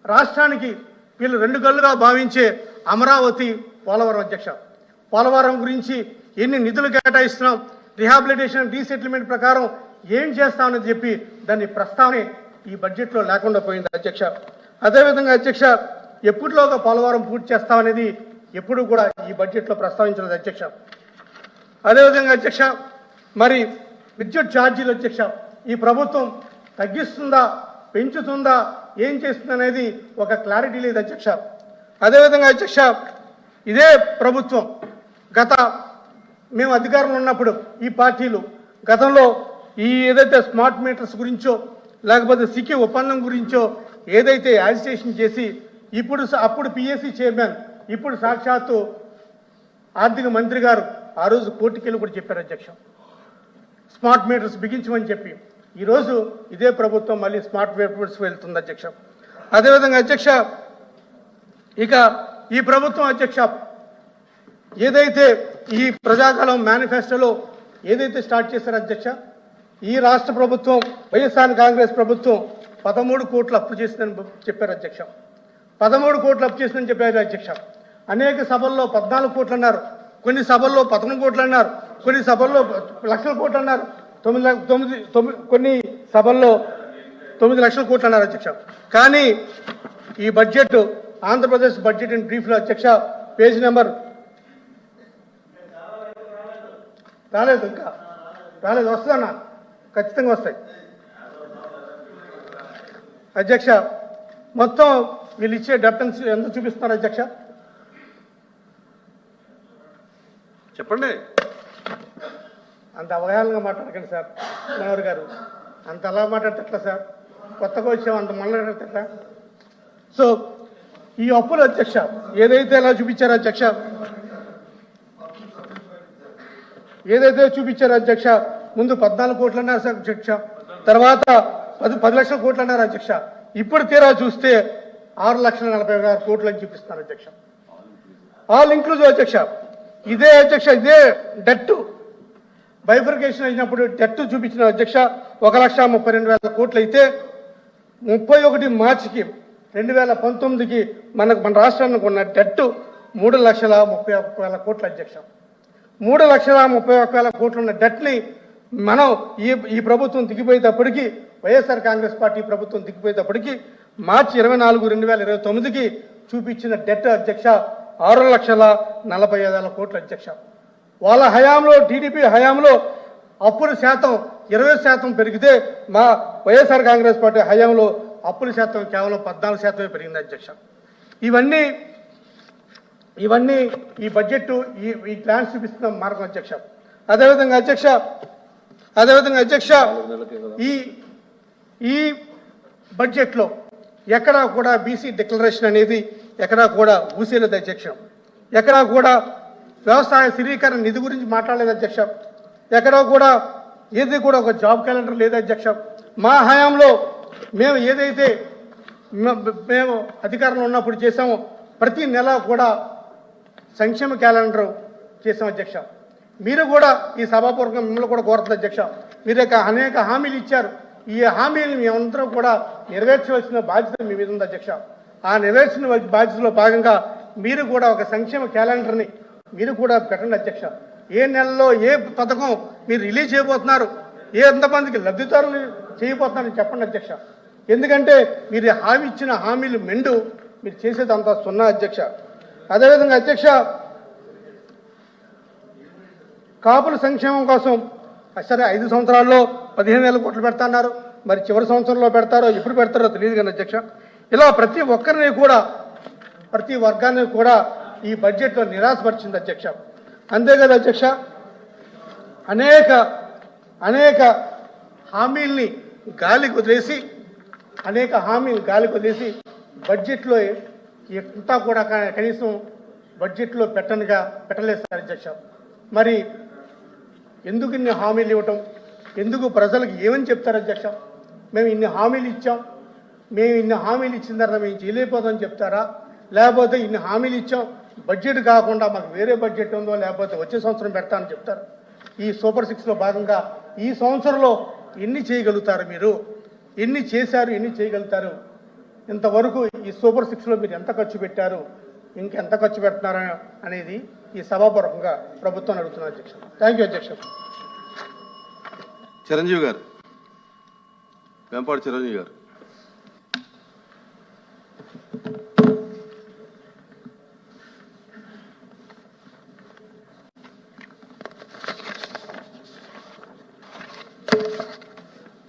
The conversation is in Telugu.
రాష్ట్రానికి వీళ్ళు రెండు కళ్ళుగా భావించే అమరావతి, పోలవరం అధ్యక్ష. పోలవరం గురించి ఎన్ని నిధులు కేటాయిస్తున్నాం, రిహాబిలిటేషన్ రీసెటిల్మెంట్ ప్రకారం ఏం చేస్తామని చెప్పి దాన్ని ప్రస్తావనే ఈ బడ్జెట్లో లేకుండా పోయింది అధ్యక్ష. అదేవిధంగా అధ్యక్ష, ఎప్పటిలోగా పోలవరం పూర్తి చేస్తామనేది ఎప్పుడు కూడా ఈ బడ్జెట్లో ప్రస్తావించలేదు అధ్యక్ష. అదేవిధంగా అధ్యక్ష, మరి విద్యుత్ ఛార్జీలు అధ్యక్ష, ఈ ప్రభుత్వం తగ్గిస్తుందా, పెంచుతుందా, ఏం చేస్తుంది అనేది ఒక క్లారిటీ లేదు అధ్యక్ష. అదేవిధంగా అధ్యక్ష, ఇదే ప్రభుత్వం మేము అధికారంలో ఉన్నప్పుడు ఈ పార్టీలు గతంలో ఈ ఏదైతే స్మార్ట్ మీటర్స్ గురించో లేకపోతే సిక్కి ఒప్పందం గురించో ఏదైతే యాజిటేషన్ చేసి అప్పుడు పిఎస్సి చైర్మన్, ఇప్పుడు సాక్షాత్తు ఆర్థిక మంత్రి గారు ఆ రోజు కోర్టుకెళ్ళి కూడా చెప్పారు అధ్యక్ష, స్మార్ట్ మీటర్స్ బిగించమని చెప్పి. ఈరోజు ఇదే ప్రభుత్వం మళ్ళీ స్మార్ట్ మీటర్స్ వెళ్తుంది అధ్యక్ష. అదేవిధంగా అధ్యక్ష, ఇక ఈ ప్రభుత్వం అధ్యక్ష ఏదైతే ఈ ప్రజాకాలం మేనిఫెస్టోలో ఏదైతే స్టార్ట్ చేశారో అధ్యక్ష, ఈ రాష్ట్ర ప్రభుత్వం వైఎస్ఆర్ కాంగ్రెస్ ప్రభుత్వం 13 కోట్లు అప్పు చేసిందని చెప్పారు అధ్యక్ష. 13 కోట్లు అప్పు చేసిందని చెప్పారు అధ్యక్ష. అనేక సభల్లో 14 కోట్లు అన్నారు, కొన్ని సభల్లో 11 కోట్లు అన్నారు, కొన్ని సభల్లో లక్షల కోట్లు అన్నారు, కొన్ని సభల్లో 9 లక్షల కోట్లు అన్నారు అధ్యక్ష. కానీ ఈ బడ్జెట్, ఆంధ్రప్రదేశ్ బడ్జెట్ ఇన్ బ్రీఫ్లో అధ్యక్ష, పేజ్ నెంబర్ రాలేదు, ఇంకా రాలేదు, వస్తుందన్నా, ఖచ్చితంగా వస్తాయి అధ్యక్ష. మొత్తం వీళ్ళు ఇచ్చే డెప్టెన్స్ ఎంత చూపిస్తున్నారు అధ్యక్ష? చెప్పండి. అంత అవగాహనగా మాట్లాడకండి సార్ మనోహర్ గారు, అంత అలా మాట్లాడితే ఎట్లా సార్? కొత్తగా వచ్చాం, అంత మాట్లాడితే ఎట్లా? సో ఈ అప్పులు అధ్యక్ష ఏదైతే ఎలా చూపించారో అధ్యక్ష, ఏదైతే చూపించారో అధ్యక్ష, ముందు 14 కోట్లు అన్నారు సార్ అధ్యక్ష, తర్వాత 10 లక్షల కోట్లు అన్నారు అధ్యక్ష. ఇప్పుడు తీరా చూస్తే 6,46,000 కోట్లు అని చూపిస్తున్నారు అధ్యక్ష. ఆల్ ఇంక్లూజివ్ అధ్యక్ష. ఇదే అధ్యక్ష, ఇదే డెట్ బైఫర్కేషన్ అయినప్పుడు డెట్ చూపించిన అధ్యక్ష 1,32,000 కోట్లు అయితే 31 మార్చికి 2019కి మన రాష్ట్రానికి ఉన్న డెట్ 3,31,000 కోట్లు అధ్యక్ష. 3,31,000 కోట్లు ఉన్న డెట్ని మనం ఈ ప్రభుత్వం దిగిపోయేటప్పటికి, వైఎస్ఆర్ కాంగ్రెస్ పార్టీ ప్రభుత్వం దిగిపోయేటప్పటికి మార్చి 24, 2029కి చూపించిన డెట్ అధ్యక్ష 6,40,000 కోట్లు అధ్యక్ష. వాళ్ళ హయాంలో, టీడీపీ హయాంలో అప్పుల శాతం 20% పెరిగితే మా వైఎస్ఆర్ కాంగ్రెస్ పార్టీ హయాంలో అప్పుల శాతం కేవలం 14% పెరిగింది అధ్యక్ష. ఇవన్నీ ఈ బడ్జెట్ ఈ ప్లాన్స్ చూపిస్తున్న మార్గం అధ్యక్ష. అదేవిధంగా అధ్యక్ష ఈ బడ్జెట్లో ఎక్కడా కూడా బీసీ డిక్లరేషన్ అనేది ఎక్కడా కూడా ఊసేలేదు అధ్యక్ష. ఎక్కడా కూడా వ్యవసాయ స్థిరీకరణ నిధి గురించి మాట్లాడలేదు అధ్యక్ష. ఎక్కడా కూడా ఏది కూడా ఒక జాబ్ క్యాలెండర్ లేదు అధ్యక్ష. మా హయాంలో మేము ఏదైతే మేము అధికారంలో ఉన్నప్పుడు చేసామో ప్రతి నెల కూడా సంక్షేమ క్యాలెండర్ చేసాం అధ్యక్ష. మీరు కూడా ఈ సభాపూర్వకంగా మిమ్మల్ని కూడా కోరుతుంది అధ్యక్ష, మీరు అనేక హామీలు ఇచ్చారు. ఈ హామీలను మేమందరం కూడా నెరవేర్చవలసిన బాధ్యత మీ మీద ఉంది అధ్యక్ష. ఆ నెరవేర్చిన బాధ్యతలో భాగంగా మీరు కూడా ఒక సంక్షేమ క్యాలెండర్ని మీరు కూడా పెట్టండి అధ్యక్ష. ఏ నెలలో ఏ పథకం మీరు రిలీజ్ చేయబోతున్నారు, ఎంతమందికి లబ్ధిదారులు చేయబోతున్నారని చెప్పండి అధ్యక్ష. ఎందుకంటే మీరు హామీ ఇచ్చిన హామీలు మెండు, మీరు చేసేదంతా సున్నా అధ్యక్ష. అదేవిధంగా అధ్యక్ష, కాపుల సంక్షేమం కోసం సరే 5 సంవత్సరాల్లో 15,000 కోట్లు పెడతాన్నారు, మరి చివరి సంవత్సరంలో పెడతారో ఎప్పుడు పెడతారో తెలియదు కానీ అధ్యక్ష, ఇలా ప్రతి ఒక్కరిని కూడా ప్రతి వర్గాన్ని కూడా ఈ బడ్జెట్లో నిరాశపరిచింది అధ్యక్ష. అంతే కదా అధ్యక్ష, అనేక హామీల్ని గాలికి వదిలేసి బడ్జెట్లో ఎంత కూడా కనీసం బడ్జెట్లో పెట్టలేదు సార్ అధ్యక్ష. మరి ఎందుకు ఇన్ని హామీలు ఇవ్వటం, ఎందుకు ప్రజలకు ఏమని చెప్తారు అధ్యక్ష? మేము ఇన్ని హామీలు ఇచ్చాం, మేము ఇన్ని హామీలు ఇచ్చిన తర్వాత మేము చేయలేకపోతామని చెప్తారా? లేకపోతే ఇన్ని హామీలు ఇచ్చాం, బడ్జెట్ కాకుండా మాకు వేరే బడ్జెట్ ఉందో, లేకపోతే వచ్చే సంవత్సరం పెడతామని చెప్తారు. ఈ సూపర్ 6లో భాగంగా ఈ సంవత్సరంలో ఎన్ని చేయగలుగుతారు మీరు? ఎన్ని చేశారు, ఎన్ని చేయగలుగుతారు? ఇంతవరకు ఈ సూపర్ సిక్స్లో మీరు ఎంత ఖర్చు పెట్టారు, ఇంకెంత ఖర్చు పెడుతున్నారా అనేది ఈ సభాపూర్వకంగా ప్రభుత్వం అడుగుతున్నారు అధ్యక్ష. థ్యాంక్ యూ అధ్యక్ష. చిరంజీవి గారు, వెంపాటి చిరంజీవి గారు.